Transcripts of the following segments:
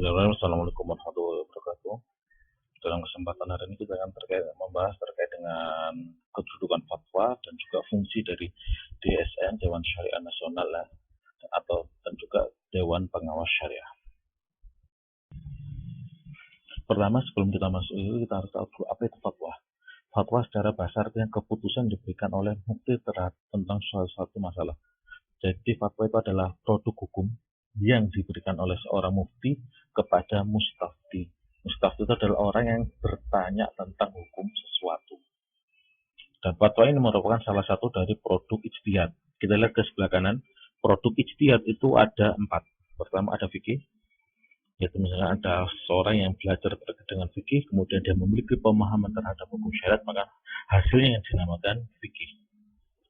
Bismillahirrahmanirrahim. Assalamualaikum warahmatullahi wabarakatuh. Dalam kesempatan hari ini kita akan membahas terkait dengan kedudukan fatwa dan juga fungsi dari DSN Dewan Syariah Nasional dan juga Dewan Pengawas Syariah. Pertama, sebelum kita masuk itu kita harus tahu dulu apa itu fatwa. Fatwa secara bahasa artinya keputusan diberikan oleh mufti tentang suatu masalah. Jadi fatwa itu adalah produk hukum yang diberikan oleh seorang mufti kepada mustafti. Mustafti itu adalah orang yang bertanya tentang hukum sesuatu. Dan fatwa ini merupakan salah satu dari produk ijtihad. Kita lihat ke sebelah kanan, produk ijtihad itu ada 4. Pertama ada fikih, yaitu misalnya ada seorang yang belajar terkait dengan fikih, kemudian dia memiliki pemahaman terhadap hukum syariat, maka hasilnya yang dinamakan fikih.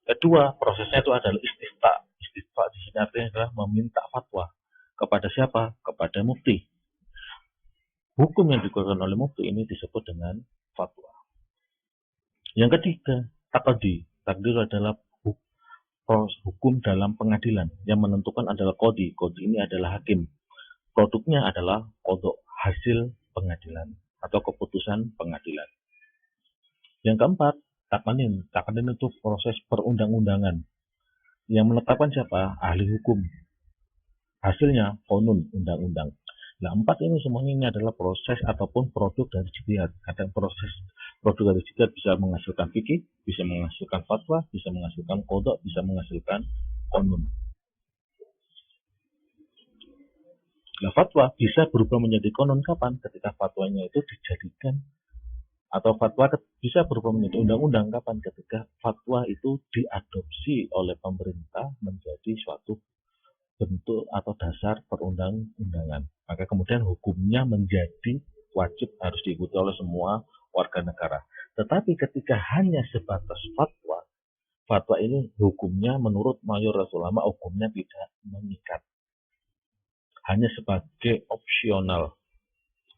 Kedua, prosesnya itu adalah istifta. Istifta di sini artinya adalah meminta fatwa. Kepada siapa? Kepada mufti. Hukum yang dikeluarkan oleh mufti ini disebut dengan fatwa. Yang ketiga, taqdi. Takdir adalah hukum dalam pengadilan. Yang menentukan adalah qadhi. Qadhi ini adalah hakim. Produknya adalah qadha, hasil pengadilan atau keputusan pengadilan. Yang keempat, taqnin. Taqnin itu proses perundang-undangan. Yang menetapkan siapa? Ahli hukum. Hasilnya qanun, undang-undang. Nah, 4 ini semuanya ini adalah proses ataupun produk dari ijtihad. Kadang proses produk dari ijtihad bisa menghasilkan fikih, bisa menghasilkan fatwa, bisa menghasilkan qadha, bisa menghasilkan qanun. Nah, fatwa bisa berubah menjadi qanun kapan? Ketika fatwanya itu dijadikan, atau fatwa bisa berubah menjadi undang-undang kapan? Ketika fatwa itu diadopsi oleh pemerintah menjadi suatu bentuk atau dasar perundang-undangan. Maka kemudian hukumnya menjadi wajib harus diikuti oleh semua warga negara. Tetapi ketika hanya sebatas fatwa, fatwa ini hukumnya menurut mayoritas ulama hukumnya tidak mengikat. Hanya sebagai opsional.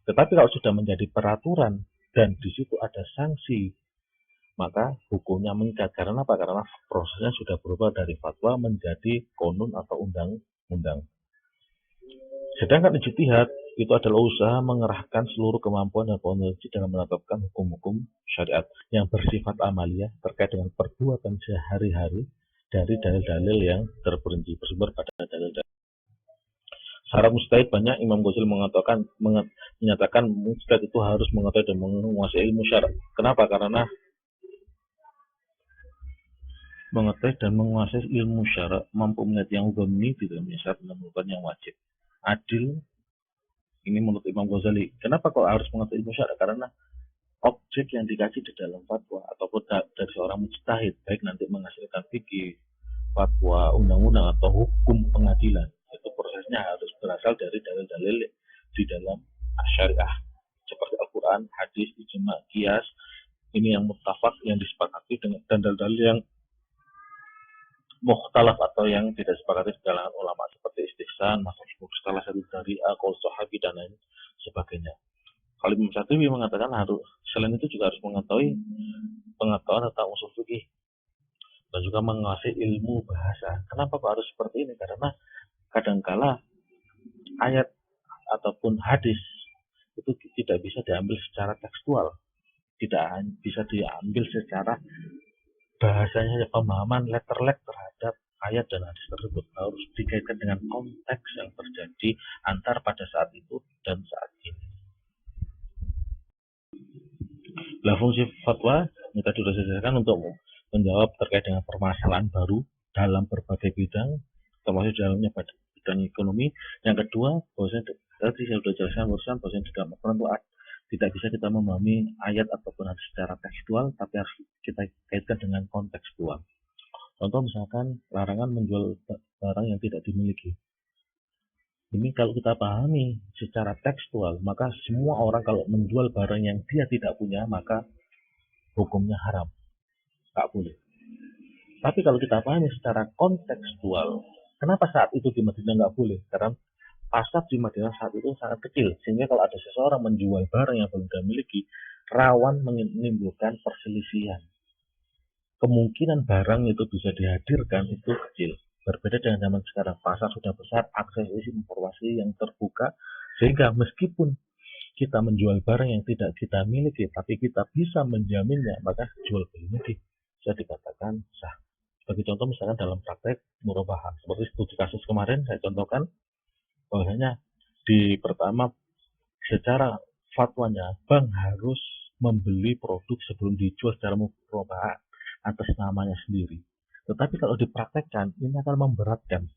Tetapi kalau sudah menjadi peraturan dan di situ ada sanksi, maka hukumnya mengikat. Karena apa? Karena prosesnya sudah berubah dari fatwa menjadi qanun atau undang-undang. Sedangkan ijtihad itu adalah usaha mengerahkan seluruh kemampuan dan potensi dalam menetapkan hukum-hukum syariat yang bersifat amaliyah terkait dengan perbuatan sehari-hari dari dalil-dalil yang terperinci, bersumber pada dalil-dalil. Syarat mujtahid banyak. Imam Ghazali menyatakan mujtahid itu harus mengetahui dan menguasai ilmu syara'. Kenapa? Karena mengetahui dan menguasai ilmu syara' mampu melihat yang hukum ini tidak syarat menemukan yang wajib. Adil, ini menurut Imam Ghazali. Kenapa kok harus mengetahui ilmu syara'? Karena objek yang dikaji di dalam fatwa ataupun dari seorang mujtahid, baik nanti menghasilkan fikih, fatwa, undang-undang atau hukum pengadilan, itu prosesnya harus berasal dari dalil-dalil di dalam syariah seperti Al-Quran, hadis, ijma', qiyas. Ini yang muttafaq, yang disepakati dengan dalil-dalil yang mukhtalaf atau yang tidak sepakati di kalangan ulama seperti istihsan, salah satu dari qaul sahabi dan lain sebagainya. Kalau Imam Syatibi mengatakan harus selain itu juga harus mengetahui pengetahuan tentang usul fikih dan juga menguasai ilmu bahasa. Kenapa kok harus seperti ini? Karena kadangkala ayat ataupun hadis itu tidak bisa diambil secara tekstual, tidak bisa diambil secara bahasanya, pemahaman letter-let terhadap ayat dan hadis tersebut harus dikaitkan dengan konteks yang terjadi antar pada saat itu dan saat ini. Nah, fungsi fatwa yang tadi sudah saya jelaskan untuk menjawab terkait dengan permasalahan baru dalam berbagai bidang, termasuk dalamnya pada bidang ekonomi. Yang kedua, bahwasanya tadi saya sudah jelaskan bahwasanya di dalam Al-Quran itu tidak bisa kita memahami ayat ataupun hadis secara tekstual, tapi harus kita kaitkan dengan kontekstual. Contoh misalkan larangan menjual barang yang tidak dimiliki. Ini kalau kita pahami secara tekstual, maka semua orang kalau menjual barang yang dia tidak punya, maka hukumnya haram. Tak boleh. Tapi kalau kita pahami secara kontekstual, kenapa saat itu di Madinah nggak boleh? Karena pasar di Madinah saat itu sangat kecil, sehingga kalau ada seseorang menjual barang yang belum dimiliki, rawan menimbulkan perselisihan. Kemungkinan barang itu bisa dihadirkan itu kecil. Berbeda dengan zaman sekarang, pasar sudah besar, akses informasi yang terbuka, Sehingga meskipun kita menjual barang yang tidak kita miliki, tapi kita bisa menjaminnya, maka jual belinya bisa dikatakan sah. Sebagai contoh misalkan dalam praktek murabaha, seperti studi kasus kemarin saya contohkan, bahwasanya di pertama secara fatwanya bank harus membeli produk sebelum dijual secara murabaha atas namanya sendiri. Tetapi kalau dipraktekkan ini akan memberatkan,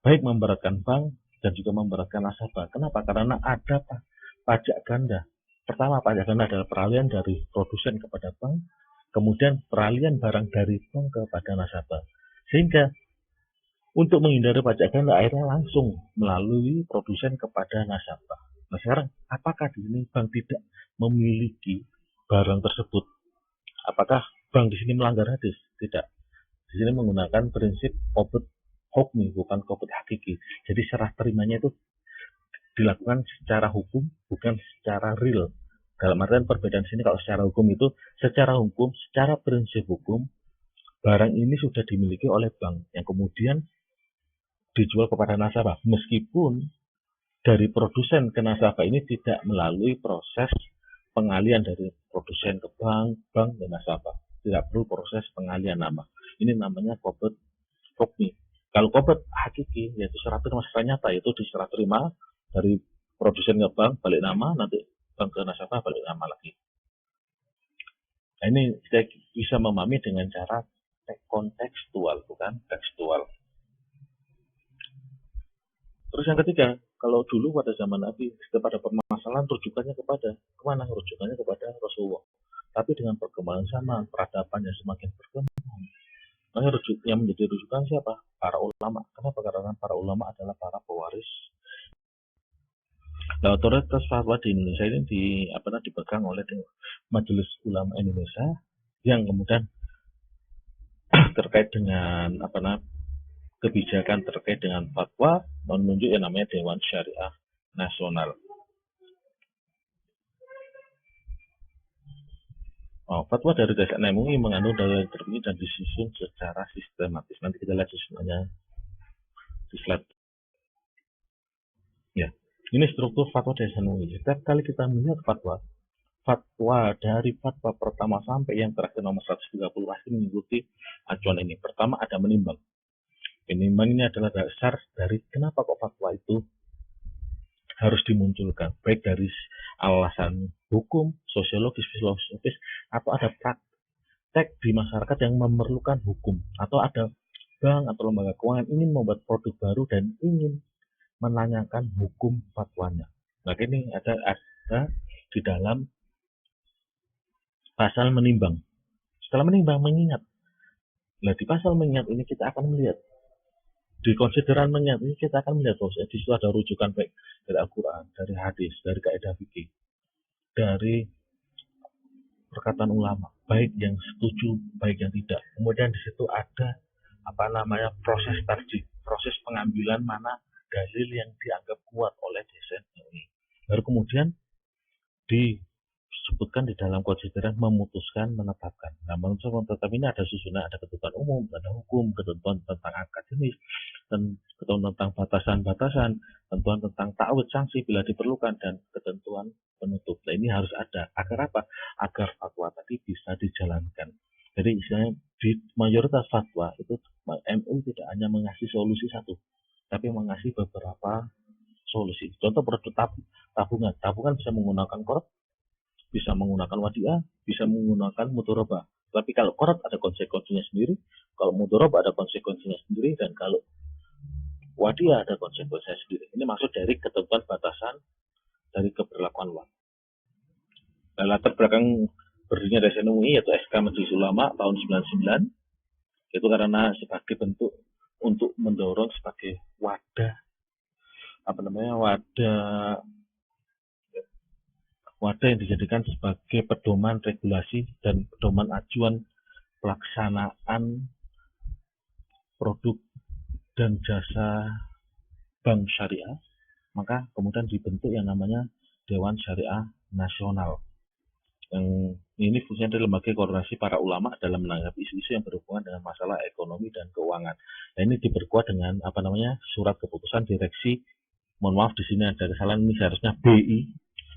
baik memberatkan bank dan juga memberatkan nasabah. Kenapa? Karena ada pajak ganda. Pertama, pajak ganda adalah peralihan dari produsen kepada bank, kemudian peralihan barang dari bank kepada nasabah. Sehingga untuk menghindari pajak ganda akhirnya langsung melalui produsen kepada nasabah. Nah sekarang, apakah di sini bank tidak memiliki barang tersebut? Apakah bank di sini melanggar hadis? Tidak. Di sini menggunakan prinsip qobd hukmi, bukan qobd hakiki. Jadi serah terimanya itu dilakukan secara hukum, bukan secara real. Dalam artian perbedaan sini, kalau secara hukum itu, secara hukum, secara prinsip hukum, barang ini sudah dimiliki oleh bank, yang kemudian dijual kepada nasabah. Meskipun dari produsen ke nasabah ini tidak melalui proses pengalian dari produsen ke bank, bank ke nasabah. Tidak perlu proses pengalian nama. Ini namanya qobd hukmi. Kalau qobd hakiki, yaitu serah terima secara nyata, yaitu diserah terima dari produsen ke bank, balik nama, nanti bank ke nasabah, balik nama lagi. Nah, ini kita bisa memahami dengan cara kontekstual, bukan tekstual. Terus yang ketiga, kalau dulu pada zaman Nabi, setiap ada permasalahan rujukannya kemana? Rujukannya kepada Rasulullah. Tapi dengan perkembangan zaman, peradabannya semakin berkembang, maka yang menjadi rujukan siapa? Para ulama. Kenapa? Karena para ulama adalah para pewaris. Nah, otoritas fatwa di Indonesia ini dipegang oleh Majelis Ulama Indonesia, yang kemudian terkait dengan kebijakan terkait dengan fatwa menunjuk yang namanya Dewan Syariah Nasional. Fatwa dari DSN MUI mengandung dalil terpilih dan disusun secara sistematis. Nanti kita lihat susunannya di slide. Ya, ini struktur fatwa DSN MUI. Setiap kali kita melihat fatwa dari fatwa pertama sampai yang terakhir nomor 130 pasti mengikuti acuan ini. Pertama ada menimbang. Menimbang ini adalah dasar dari kenapa kok fatwa itu harus dimunculkan, baik dari alasan hukum, sosiologis, filosofis, atau ada praktek di masyarakat yang memerlukan hukum, atau ada bank atau lembaga keuangan ingin membuat produk baru dan ingin menanyakan hukum fatwanya. Nah, ini ada di dalam pasal menimbang. Setelah menimbang, mengingat. Nah, di pasal mengingat ini kita akan melihat, di konsideran mengingat ini kita akan melihat bahwa di situ ada rujukan baik dari Al-Quran, dari hadis, dari kaidah fikih, dari perkataan ulama, baik yang setuju, baik yang tidak. Kemudian di situ ada proses tarjih, proses pengambilan mana dalil yang dianggap kuat oleh DSN MUI. Baru kemudian disebutkan di dalam konsideran memutuskan menetapkan. Nah, menetapkan ini ada susunan, ada ketentuan umum, ada hukum, ketentuan tentang akademis, dan ketentuan tentang batasan-batasan, ketentuan tentang ta'awud sanksi bila diperlukan, dan ketentuan penutup. Nah, ini harus ada. Agar apa? Agar fatwa tadi bisa dijalankan. Jadi istilahnya di mayoritas fatwa itu MUI tidak hanya mengasih solusi satu, tapi mengasih beberapa solusi. Contoh produk tabungan. Tabungan bisa menggunakan qard, bisa menggunakan wadiah, bisa menggunakan mudharabah. Tapi kalau qard ada konsekuensinya sendiri, kalau mudharabah ada konsekuensinya sendiri, dan kalau wadiah ada konsekuensinya sendiri. Ini maksud dari ketentuan batasan dari keberlakuan waktu. Nah, latar belakang berdirinya DSN MUI yaitu SK Majelis Ulama tahun 99, itu karena sebagai bentuk untuk mendorong sebagai wadah yang dijadikan sebagai pedoman regulasi dan pedoman acuan pelaksanaan produk dan jasa bank syariah. Maka kemudian dibentuk yang namanya Dewan Syariah Nasional. Yang ini fungsinya dari lembaga koordinasi para ulama dalam menanggapi isu-isu yang berhubungan dengan masalah ekonomi dan keuangan. Nah, ini diperkuat dengan surat keputusan direksi Mohon maaf, di sini ada kesalahan, ini seharusnya BI.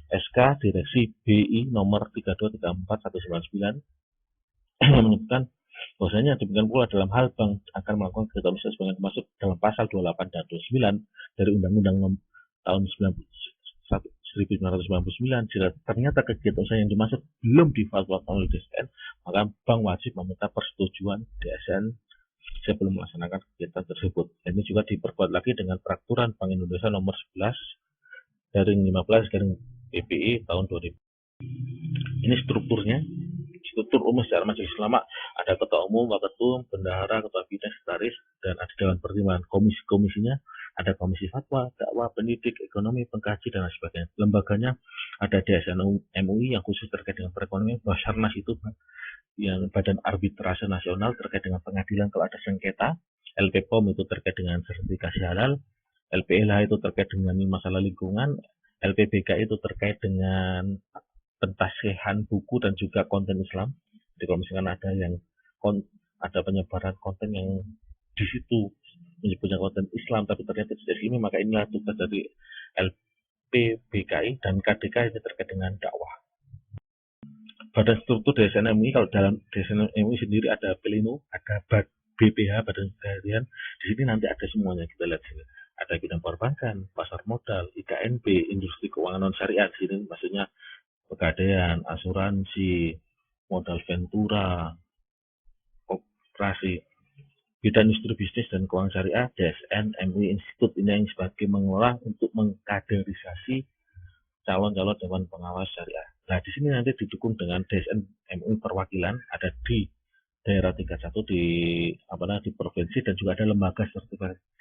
SK Direksi BI nomor 3234199 yang menyebutkan bahwasanya demikian pula dalam hal bank akan melakukan kegiatan bisnis sebagai termasuk dalam pasal 28 dan 29 dari Undang-Undang tahun 1999. Jika ternyata kegiatan usaha yang dimaksud belum difatwakan oleh DSN, maka bank wajib meminta persetujuan DSN sebelum melaksanakan kegiatan tersebut. Ini juga diperkuat lagi dengan Peraturan Bank Indonesia nomor 11/15/PPI tahun 2000. Ini strukturnya. Struktur umum secara majelis ulama ada ketua umum, waketum, bendahara, ketua bidang, sekretaris, dan ada dewan pertimbangan. Komisi-komisinya ada komisi fatwa, dakwah, pendidik, ekonomi, pengkaji, dan lain sebagainya. Lembaganya ada DSN MUI yang khusus terkait dengan perekonomian, Basarnas itu yang Badan Arbitrase Nasional terkait dengan pengadilan kalau ada sengketa, LPPOM itu terkait dengan sertifikasi halal, LPLH itu terkait dengan masalah lingkungan, LPBK itu terkait dengan pentasihan buku dan juga konten Islam. Jadi kalau misalkan ada yang ada penyebaran konten yang di situ menyebutnya konten Islam tapi ternyata tidak ini, maka inilah tugas dari LPBKI dan KDK ini terkait dengan dakwah. Pada struktur DSN MUI, kalau dalam DSN MUI sendiri ada Pelinu, ada BPH, Badan Pegadaian. Di sini nanti ada semuanya, kita lihat sini. Ada bidang perbankan, pasar modal, IKNB, industri keuangan non syariah. Di sini maksudnya pegadaian, asuransi, modal ventura, operasi, bidang industri bisnis dan keuangan syariah, DSN MUI Institut ini yang sebagai mengelola untuk mengkaderisasi calon-calon Dewan Pengawas Syariah. Nah, di sini nanti didukung dengan DSN MUI perwakilan, ada di daerah 31 di provinsi, dan juga ada lembaga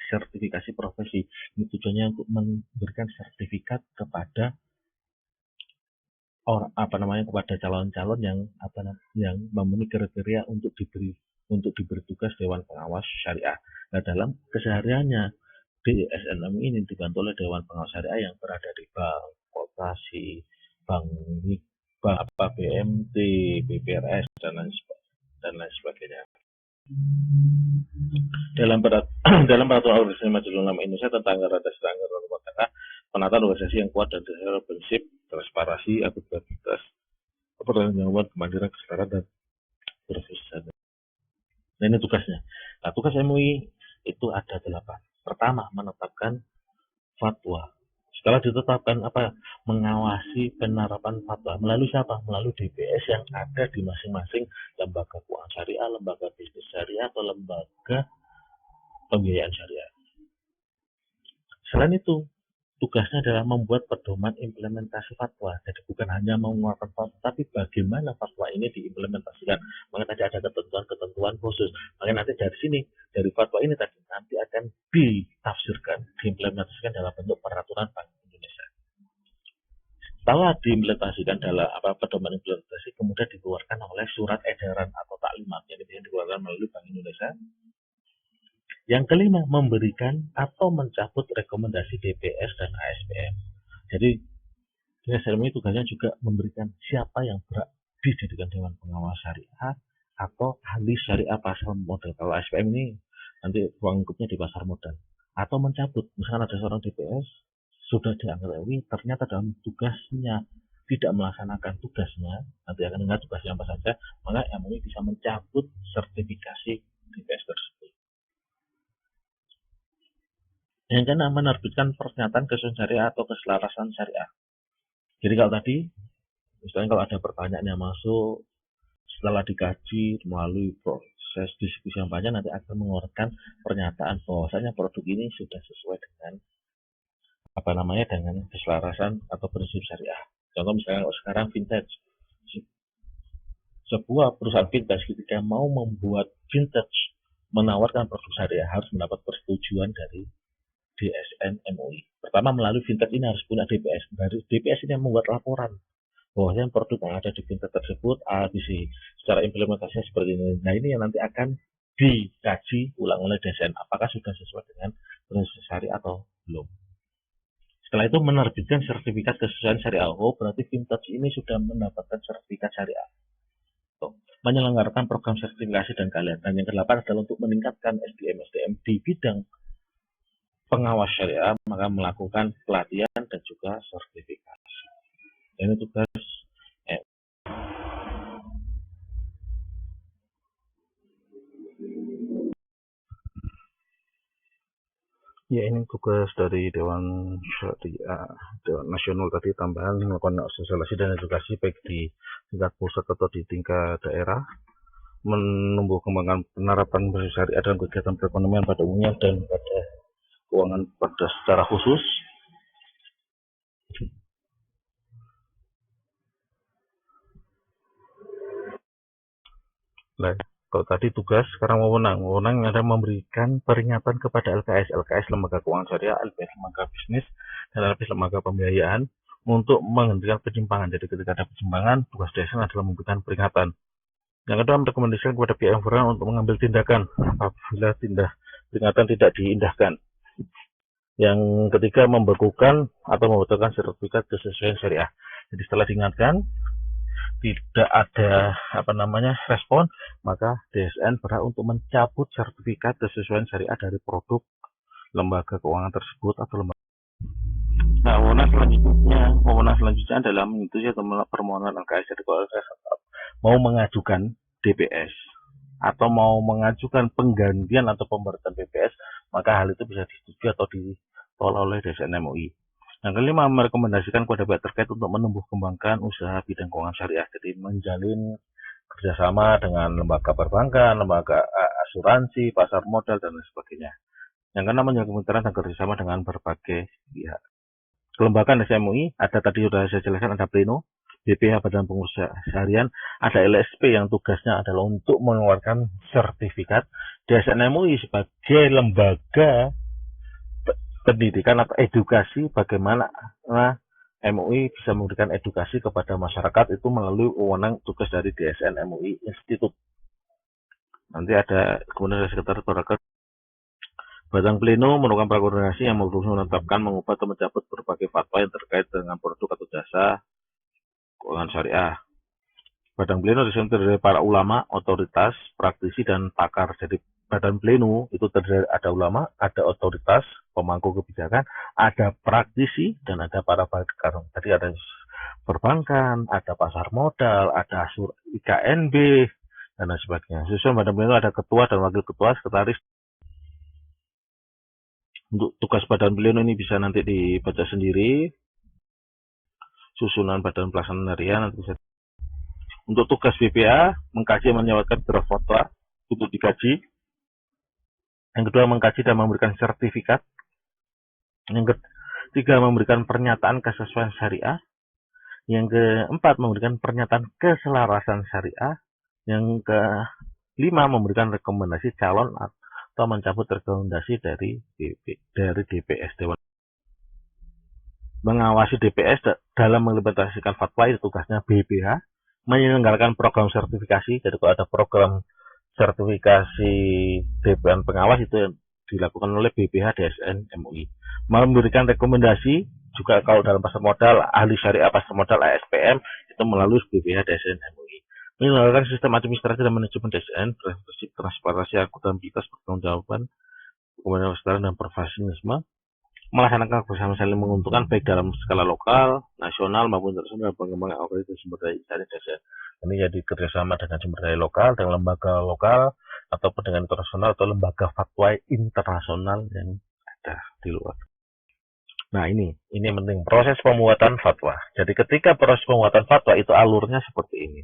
sertifikasi profesi. Ini tujuannya untuk memberikan sertifikat kepada kepada calon-calon yang memenuhi kriteria untuk diberi tugas Dewan Pengawas Syariah. Nah, dalam kesehariannya DSN MUI ini dibantu oleh Dewan Pengawas Syariah yang berada di bank, koperasi, bank BMT, BPRS, dan lain sebagainya. Dalam peraturan organisasi Majelis Ulama Indonesia tentang anggaran rumah tangga, penataan organisasi yang kuat dan dasar prinsip transparansi, akuntabilitas, pertanggungjawaban, kemandirian, kesetaraan, dan profesionalitas. Nah, ini tugasnya. Nah, tugas MUI itu ada 8. Pertama, menetapkan fatwa. Setelah ditetapkan, mengawasi penerapan fatwa. Melalui siapa? Melalui DPS yang ada di masing-masing lembaga keuangan syariah, lembaga bisnis syariah, atau lembaga pembiayaan syariah. Selain itu, tugasnya adalah membuat pedoman implementasi fatwa. Jadi bukan hanya mengeluarkan fatwa, tapi bagaimana fatwa ini diimplementasikan. Maka tadi ada ketentuan-ketentuan khusus. Maka nanti dari sini, dari fatwa ini tadi nanti akan ditafsirkan, diimplementasikan dalam bentuk peraturan Bank Indonesia. Setelah diimplementasikan dalam pedoman implementasi, kemudian dikeluarkan oleh surat edaran atau taklimat yang dikeluarkan melalui Bank Indonesia. Yang kelima, memberikan atau mencabut rekomendasi DPS dan ASPM. Jadi, DSN MUI tugasnya juga memberikan siapa yang berhak dijadikan Dewan Pengawas Syariah atau ahli syariah pasar modal. Kalau ASPM ini nanti ruang lingkupnya di pasar modal. Atau mencabut, misalkan ada seorang DPS sudah dianggap MUI, ternyata dalam tugasnya tidak melaksanakan tugasnya, nanti akan ingat tugasnya apa saja, maka MUI bisa mencabut sertifikasi DPS tersebut. Yang keenam, menerbitkan pernyataan kesesuaian syariah atau keselarasan syariah. Jadi kalau tadi, misalnya kalau ada pertanyaan yang masuk, setelah dikaji melalui proses diskusi yang panjang, nanti akan mengeluarkan pernyataan bahwasanya produk ini sudah sesuai dengan dengan keselarasan atau prinsip syariah. Contoh misalnya sekarang vintage, sebuah perusahaan vintage ketika mau membuat vintage menawarkan produk syariah harus mendapat persetujuan dari DSN MUI. Pertama, melalui vintage ini harus punya DPS. Dari DPS ini yang membuat laporan bahwasanya produk yang ada di vintage tersebut ABC. Secara implementasinya seperti ini. Nah, ini yang nanti akan dikaji ulang oleh DSN. Apakah sudah sesuai dengan prinsip syariah atau belum. Setelah itu menerbitkan sertifikat kesesuaian syariah. Oh, berarti vintage ini sudah mendapatkan sertifikat syariah. Menyelenggarakan program sertifikasi dan keahlian. Dan yang ke-8 adalah untuk meningkatkan SDM di bidang pengawas syariah maka melakukan pelatihan dan juga sertifikasi. Ini tugas ya, ini tugas dari Dewan Syariah, Dewan Nasional tadi, tambahan melakukan sosialisasi dan edukasi baik di tingkat pusat atau di tingkat daerah, menumbuh kembangkan penerapan syariah dan kegiatan perekonomian pada umumnya dan pada keuangan pada secara khusus. Nah, kalau tadi tugas, sekarang wewenang. Wewenang ada memberikan peringatan kepada LKS lembaga keuangan syariah, LPS lembaga bisnis, dan LPS lembaga pembiayaan untuk menghentikan penyimpangan. Jadi ketika ada penyimpangan, tugas DSN adalah memberikan peringatan. Yang kedua, merekomendasikan kepada pihak yang berwenang untuk mengambil tindakan apabila peringatan tidak diindahkan. Yang ketiga, membekukan atau membatalkan sertifikat kesesuaian syariah. Jadi setelah diingatkan, tidak ada respon, maka DSN berhak untuk mencabut sertifikat kesesuaian syariah dari produk lembaga keuangan tersebut atau lembaga. Nah, wewenang selanjutnya adalah menyetujui atau menolak permohonan LKS. Jadi kalau LKS mau mengajukan DPS atau mau mengajukan penggantian atau pemberhentian BPS, maka hal itu bisa disetujui atau ditolak oleh DSN MUI. Yang kelima, merekomendasikan kepada pihak terkait untuk menumbuh kembangkan usaha bidang keuangan syariah. Jadi menjalin kerjasama dengan lembaga perbankan, lembaga asuransi, pasar modal, dan lain sebagainya. Yang keenam, menjaga kemitraan dan kerjasama dengan berbagai pihak. Kelembagaan SMUI, ada tadi sudah saya jelaskan, ada Pleno, BPH Badan Pengurus Harian, ada LSP yang tugasnya adalah untuk mengeluarkan sertifikat, DSN MUI sebagai lembaga pendidikan atau edukasi bagaimana MUI bisa memberikan edukasi kepada masyarakat itu melalui wewenang tugas dari DSN MUI Institut. Nanti ada kemudian ada sekretaris barakat. Badan Pleno merupakan prakoordinasi yang berfungsi menetapkan, mengubah atau mencabut berbagai fatwa yang terkait dengan produk atau jasa keuangan syariah. Badan Pleno terdiri dari para ulama, otoritas, praktisi, dan pakar. Jadi Badan Pleno itu terdiri ada ulama, ada otoritas, pemangku kebijakan, ada praktisi, dan ada para pakar. Tadi ada perbankan, ada pasar modal, ada IKNB, dan lain sebagainya. Susunan Badan Pleno ada ketua dan wakil ketua, sekretaris. Untuk tugas Badan Pleno ini bisa nanti dibaca sendiri. Susunan Badan Pelaksanaan Harian nanti bisa. Untuk tugas BPA, mengkaji dan menyewakan draft fatwa untuk dikaji. Yang kedua, mengkaji dan memberikan sertifikat. Yang ketiga, memberikan pernyataan kesesuaian syariah. Yang keempat, memberikan pernyataan keselarasan syariah. Yang kelima, memberikan rekomendasi calon atau mencabut rekomendasi dari DPS, Dewan. Mengawasi DPS dalam mengimplementasikan fatwa itu tugasnya BPH. Menyelenggarakan program sertifikasi. Jadi kalau ada program sertifikasi Dewan Pengawas itu yang dilakukan oleh BPH DSN MUI. Memberikan rekomendasi juga kalau dalam pasar modal, ahli syariah pasar modal ASPM itu melalui BPH DSN MUI. Menyelenggarakan sistem administrasi dan manajemen DSN, transparansi, akuntabilitas, pertanggungjawaban, kemudian kesetaraan dan profesionalisme. Melaksanakan kerjasama saling menguntungkan baik dalam skala lokal, nasional maupun internasional, pengembangan organisasi sumber daya DSN. Ini jadi kerjasama dengan sumber daya lokal, dengan lembaga lokal, ataupun dengan internasional atau lembaga fatwa internasional yang ada di luar. Nah ini penting, proses pembuatan fatwa. Jadi ketika proses pembuatan fatwa itu alurnya seperti ini.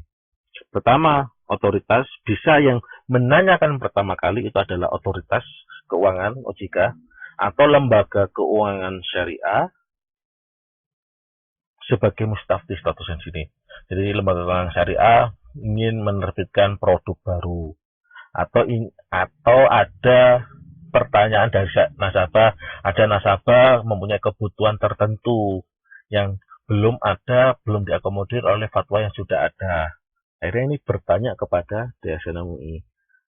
Pertama, otoritas bisa yang menanyakan pertama kali itu adalah otoritas keuangan OJK atau lembaga keuangan syariah sebagai mustafti statusnya sini. Jadi lembaga keuangan syariah ingin menerbitkan produk baru atau ada pertanyaan dari nasabah, ada nasabah mempunyai kebutuhan tertentu yang belum diakomodir oleh fatwa yang sudah ada. Akhirnya ini bertanya kepada DSN MUI.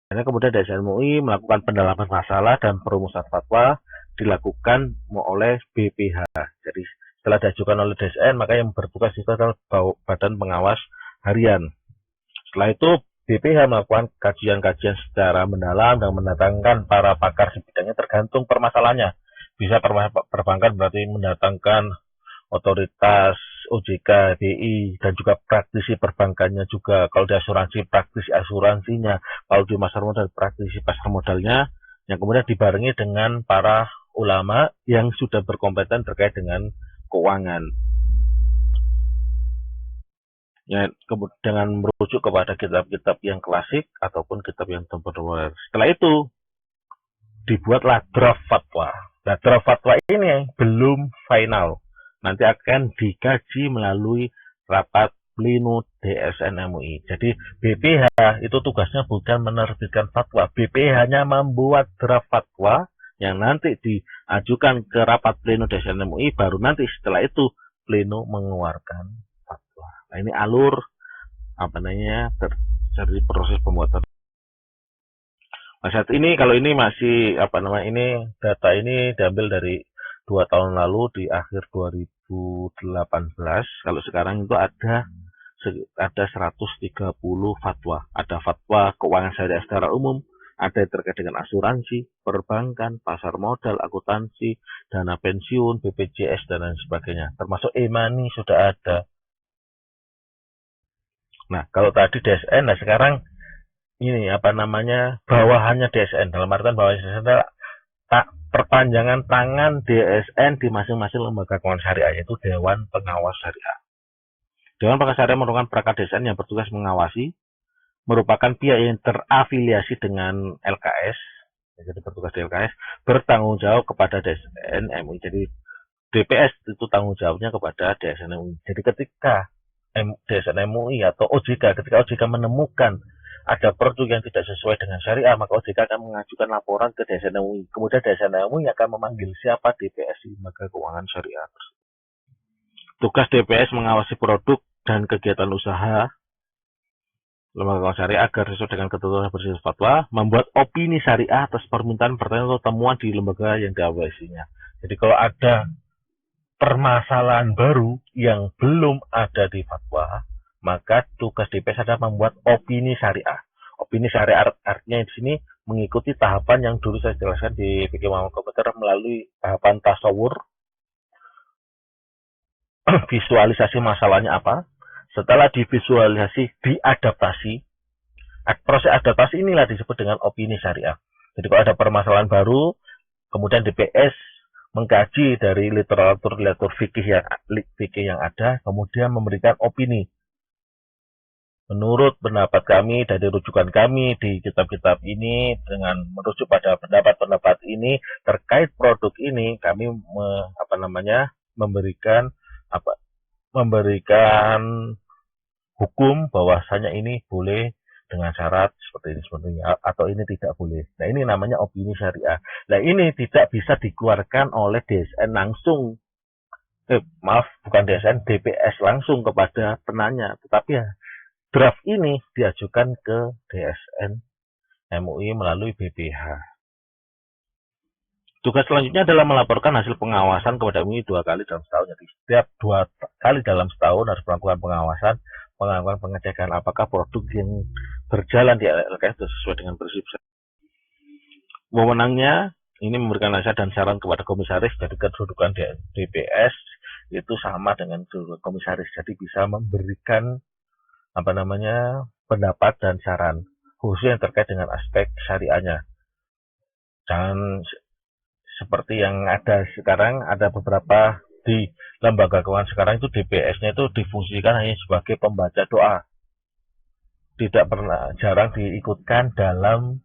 Akhirnya kemudian DSN MUI melakukan pendalaman masalah dan perumusan fatwa dilakukan oleh BPH. Jadi setelah diajukan oleh DSN, maka yang bertugas itu adalah Badan Pengawas Harian. Setelah itu BPH melakukan kajian-kajian secara mendalam dan mendatangkan para pakar di bidangnya tergantung permasalahannya. bisa perbankan berarti mendatangkan otoritas OJK, BI, dan juga praktisi perbankannya juga. Kalau di asuransi, praktisi asuransinya. Kalau di pasar modal, praktisi pasar modalnya, yang kemudian dibarengi dengan para ulama yang sudah berkompeten terkait dengan keuangan. Ya, dengan merujuk kepada kitab-kitab yang klasik ataupun kitab yang contemporer. Setelah itu, dibuatlah draft fatwa. Nah, draft fatwa ini belum final. Nanti akan dikaji melalui rapat pleno DSN MUI. Jadi BPH itu tugasnya bukan menerbitkan fatwa. BPH hanya membuat draft fatwa yang nanti diajukan ke rapat pleno DSN MUI, baru nanti setelah itu pleno mengeluarkan fatwa. Nah, ini alur dari proses pembuatan. Nah, saat ini kalau ini masih ini data ini diambil dari 2 tahun lalu di akhir 2018. Kalau sekarang itu ada 130 fatwa. Ada fatwa keuangan syariah secara umum, ada yang terkait dengan asuransi, perbankan, pasar modal, akuntansi, dana pensiun, BPJS dan lain sebagainya. Termasuk e-money sudah ada. Nah, kalau tadi DSN, nah sekarang ini bawahannya DSN, dalam artian bawahannya DSN adalah perpanjangan tangan DSN di masing-masing lembaga keuangan syariah, yaitu Dewan Pengawas Syariah. Dewan Pengawas Syariah merupakan perangkat DSN yang bertugas mengawasi, merupakan pihak yang terafiliasi dengan LKS, jadi bertugas di LKS, bertanggung jawab kepada DSN MUI. Jadi DPS itu tanggung jawabnya kepada DSN MUI. Jadi ketika DSN MUI atau OJK, ketika OJK menemukan ada produk yang tidak sesuai dengan syariah, maka OJK akan mengajukan laporan ke DSN MUI. Kemudian DSN MUI akan memanggil siapa DPS di lembaga keuangan syariah. Tugas DPS mengawasi produk dan kegiatan usaha lembaga keuangan syariah agar sesuai dengan ketentuan bersifat fatwa, membuat opini syariah atas permintaan, pertanyaan atau temuan di lembaga yang diawasinya. Jadi kalau ada permasalahan baru yang belum ada di fatwa, maka tugas DPS adalah membuat opini syariah. Opini syariah artinya di sini mengikuti tahapan yang dulu saya jelaskan di fikih Muhammad Komputer melalui tahapan tasawur, visualisasi masalahnya apa. Setelah divisualisasi, diadaptasi. Proses adaptasi inilah disebut dengan opini syariah. Jadi kalau ada permasalahan baru, kemudian DPS mengkaji dari literatur fikih yang ada, kemudian memberikan opini. Menurut pendapat kami dari rujukan kami di kitab-kitab ini, dengan merujuk pada pendapat-pendapat ini terkait produk ini, kami memberikan hukum bahwasanya ini boleh dengan syarat seperti ini atau ini tidak boleh. Nah, ini namanya opini syariah. Nah, ini tidak bisa dikeluarkan oleh DSN langsung. Bukan DSN, DPS langsung kepada penanya, tetapi ya draft ini diajukan ke DSN MUI melalui BPH. Tugas selanjutnya adalah melaporkan hasil pengawasan kepada MUI 2 kali dalam setahun. Jadi setiap 2 kali dalam setahun harus melakukan pengawasan, melakukan pengecekan apakah produk yang berjalan di LKS sesuai dengan prinsip. Wewenangnya ini memberikan nasihat dan saran kepada komisaris. Jadi kedudukan DPS itu sama dengan kedudukan komisaris. Jadi bisa memberikan pendapat dan saran khusus yang terkait dengan aspek syariahnya. Jangan seperti yang ada sekarang, ada beberapa di lembaga keuangan sekarang itu DPS-nya itu difungsikan hanya sebagai pembaca doa. Jarang diikutkan dalam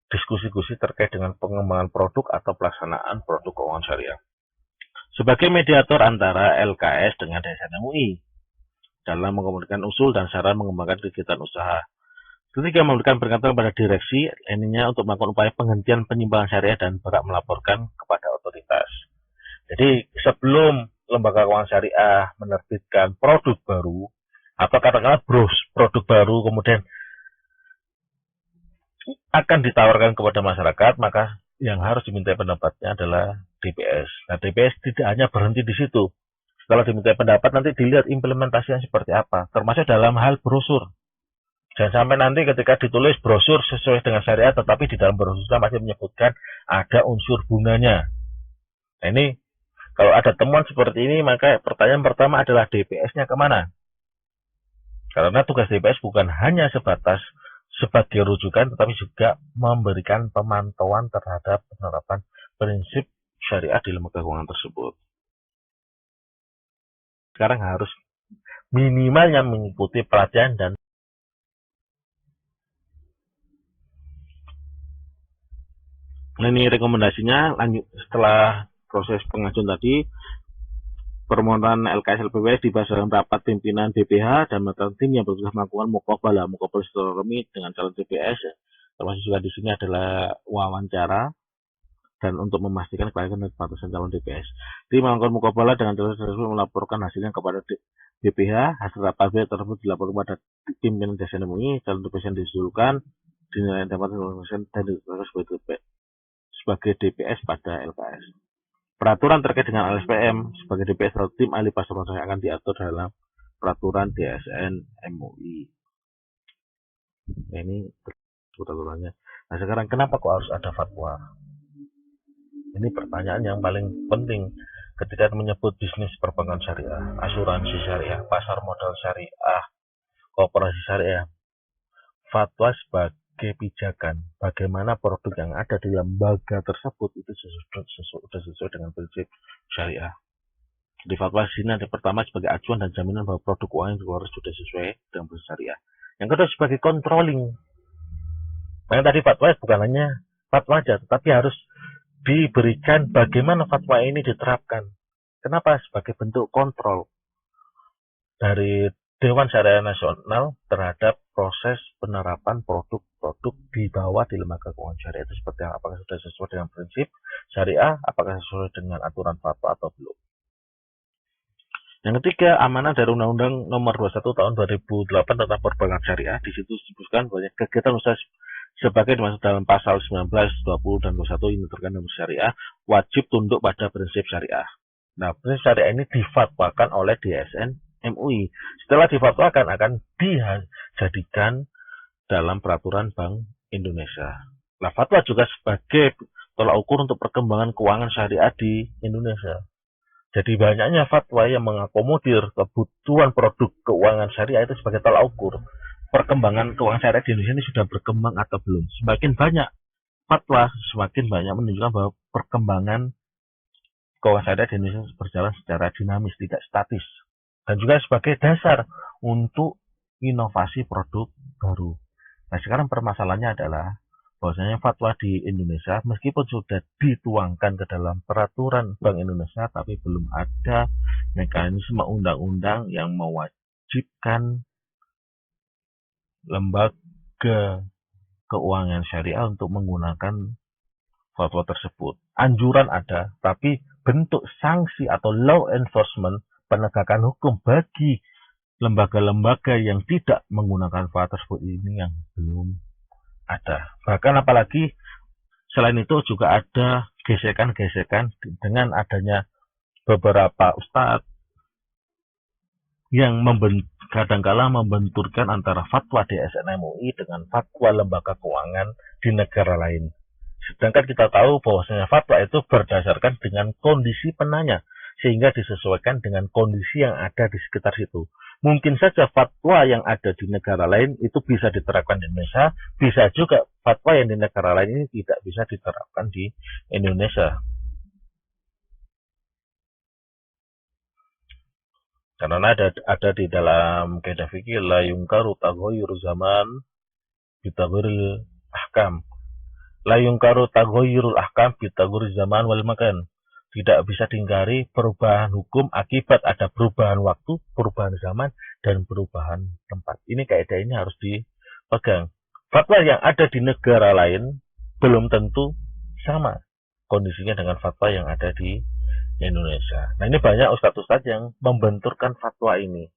diskusi-diskusi terkait dengan pengembangan produk atau pelaksanaan produk keuangan syariah. Sebagai mediator antara LKS dengan DSN MUI dalam mengkomunikasikan usul dan saran mengembangkan kegiatan usaha. Ketiga, memberikan peringatan pada direksi lainnya untuk melakukan upaya penghentian penyimpangan syariah dan berhak melaporkan kepada otoritas. Jadi sebelum lembaga keuangan syariah menerbitkan produk baru atau katakanlah produk baru kemudian akan ditawarkan kepada masyarakat, maka yang harus diminta pendapatnya adalah DPS. Nah, DPS tidak hanya berhenti di situ. Setelah diminta pendapat, nanti dilihat implementasinya seperti apa, termasuk dalam hal brosur. Jangan sampai nanti ketika ditulis brosur sesuai dengan syariat, tetapi di dalam brosur masih menyebutkan ada unsur bunganya. Nah ini kalau ada temuan seperti ini, maka pertanyaan pertama adalah DPS-nya kemana? Karena tugas DPS bukan hanya sebatas sebagai rujukan, tetapi juga memberikan pemantauan terhadap penerapan prinsip syariah di lembaga keuangan tersebut. Sekarang harus minimalnya mengikuti pelatihan dan ini rekomendasinya lanjut setelah proses pengajuan tadi. Permohonan LKS LPWS dibahas dalam rapat pimpinan BPH dan mantan tim yang bertugas melakukan muqabalah silaturahmi dengan calon DPS. Termasuk juga di sini adalah wawancara dan untuk memastikan kelayakan dan kepatuhan calon DPS. Tim melakukan muqabalah dengan calon tersebut melaporkan hasilnya kepada BPH. Hasil rapat tersebut dilaporkan kepada pimpinan DSN MUI. Calon DPS yang diusulkan dinilai dapat dan ditetapkan sebagai DPS pada LKS. Peraturan terkait dengan LSPM sebagai DPS atau tim ahli pasar akan diatur dalam peraturan DSN MUI. Nah, ini peraturannya. Nah sekarang kenapa kok harus ada fatwa? Ini pertanyaan yang paling penting ketika menyebut bisnis perbankan syariah, asuransi syariah, pasar modal syariah, koperasi syariah. Fatwa sebagai pijakan bagaimana produk yang ada di lembaga tersebut itu sesuai dengan prinsip syariah. Di fatwa sini ada pertama sebagai acuan dan jaminan bahwa produk keuangan yang keluar sudah sesuai dengan prinsip syariah. Yang kedua sebagai controlling. Yang tadi fatwa bukan hanya fatwa saja, tetapi harus diberikan bagaimana fatwa ini diterapkan. Kenapa? Sebagai bentuk kontrol dari Dewan Syariah Nasional terhadap proses penerapan produk-produk di bawah di lembaga keuangan syariah itu seperti apa? Apakah sudah sesuai dengan prinsip syariah? Apakah sesuai dengan aturan fatwa atau belum? Yang ketiga, amanah dari Undang-Undang Nomor 21 Tahun 2008 tentang Perbankan Syariah. Di situ disebutkan bahwa kegiatan usaha sebagai dimaksud dalam pasal 19, 20, dan 21 ini terkait dengan syariah wajib tunduk pada prinsip syariah. Nah, prinsip syariah ini difatwakan oleh DSN MUI. Setelah difatwakan akan dijadikan dalam peraturan Bank Indonesia. Nah, fatwa juga sebagai tolak ukur untuk perkembangan keuangan syariah di Indonesia. Jadi banyaknya fatwa yang mengakomodir kebutuhan produk keuangan syariah itu sebagai tolak ukur perkembangan keuangan syariah di Indonesia ini sudah berkembang atau belum. Semakin banyak fatwa, semakin banyak menunjukkan bahwa perkembangan keuangan syariah di Indonesia berjalan secara dinamis, tidak statis. Dan juga sebagai dasar untuk inovasi produk baru. Nah sekarang permasalahannya adalah bahwasanya fatwa di Indonesia meskipun sudah dituangkan ke dalam peraturan Bank Indonesia tapi belum ada mekanisme undang-undang yang mewajibkan lembaga keuangan syariah untuk menggunakan fatwa tersebut. Anjuran ada, tapi bentuk sanksi atau law enforcement penegakan hukum bagi lembaga-lembaga yang tidak menggunakan fatwa tersebut ini yang belum ada. Bahkan apalagi selain itu juga ada gesekan-gesekan dengan adanya beberapa ustadz yang kadangkala membenturkan antara fatwa DSN MUI dengan fatwa lembaga keuangan di negara lain. Sedangkan kita tahu bahwasanya fatwa itu berdasarkan dengan kondisi penanya, sehingga disesuaikan dengan kondisi yang ada di sekitar situ. Mungkin saja fatwa yang ada di negara lain itu bisa diterapkan di Indonesia, bisa juga fatwa yang di negara lain ini tidak bisa diterapkan di Indonesia. Karena ada di dalam kaidah fikih la yungkaru taghayyur zaman bitaghayyuril ahkam. La yungkaru taghayyurul ahkam bitaghayyuril zaman wal makan. Tidak bisa diingkari perubahan hukum akibat ada perubahan waktu, perubahan zaman, dan perubahan tempat. Ini kaidah ini harus dipegang. Fatwa yang ada di negara lain belum tentu sama kondisinya dengan fatwa yang ada di Indonesia. Nah ini banyak ustadz-ustadz yang membenturkan fatwa ini.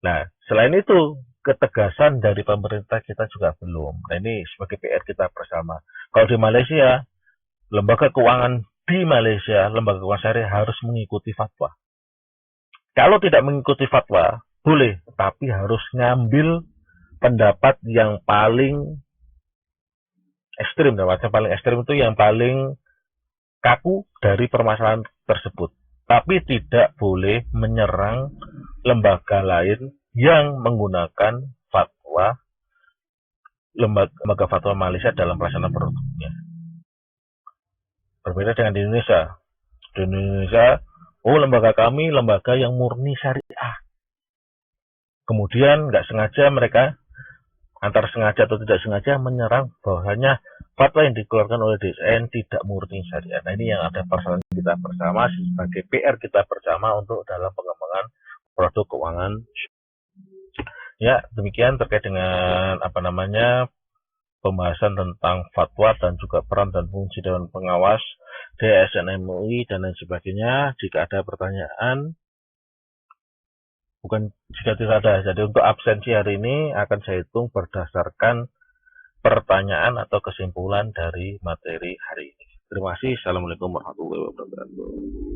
Nah selain itu ketegasan dari pemerintah kita juga belum. Nah ini sebagai PR kita bersama. Kalau di Malaysia, lembaga keuangan di Malaysia, lembaga keuangan syariah harus mengikuti fatwa. Kalau tidak mengikuti fatwa, boleh, tapi harus ngambil pendapat yang paling ekstrim. Paling ekstrim itu yang paling kaku dari permasalahan tersebut, tapi tidak boleh menyerang lembaga lain yang menggunakan fatwa lembaga fatwa Malaysia dalam pelaksanaan produknya. Berbeda dengan di Indonesia. Di Indonesia, lembaga kami lembaga yang murni syariah. Kemudian nggak sengaja mereka, antara sengaja atau tidak sengaja, menyerang bahwasanya fatwa yang dikeluarkan oleh DSN tidak murni syariah. Nah, ini yang ada persoalan kita bersama sebagai PR kita bersama untuk dalam pengembangan produk keuangan. Ya, demikian terkait dengan pembahasan tentang fatwa dan juga peran dan fungsi Dewan Pengawas DSN MUI dan lain sebagainya. Jika ada pertanyaan, jika tidak ada, jadi untuk absensi hari ini akan saya hitung berdasarkan pertanyaan atau kesimpulan dari materi hari ini. Terima kasih. Assalamualaikum warahmatullahi wabarakatuh.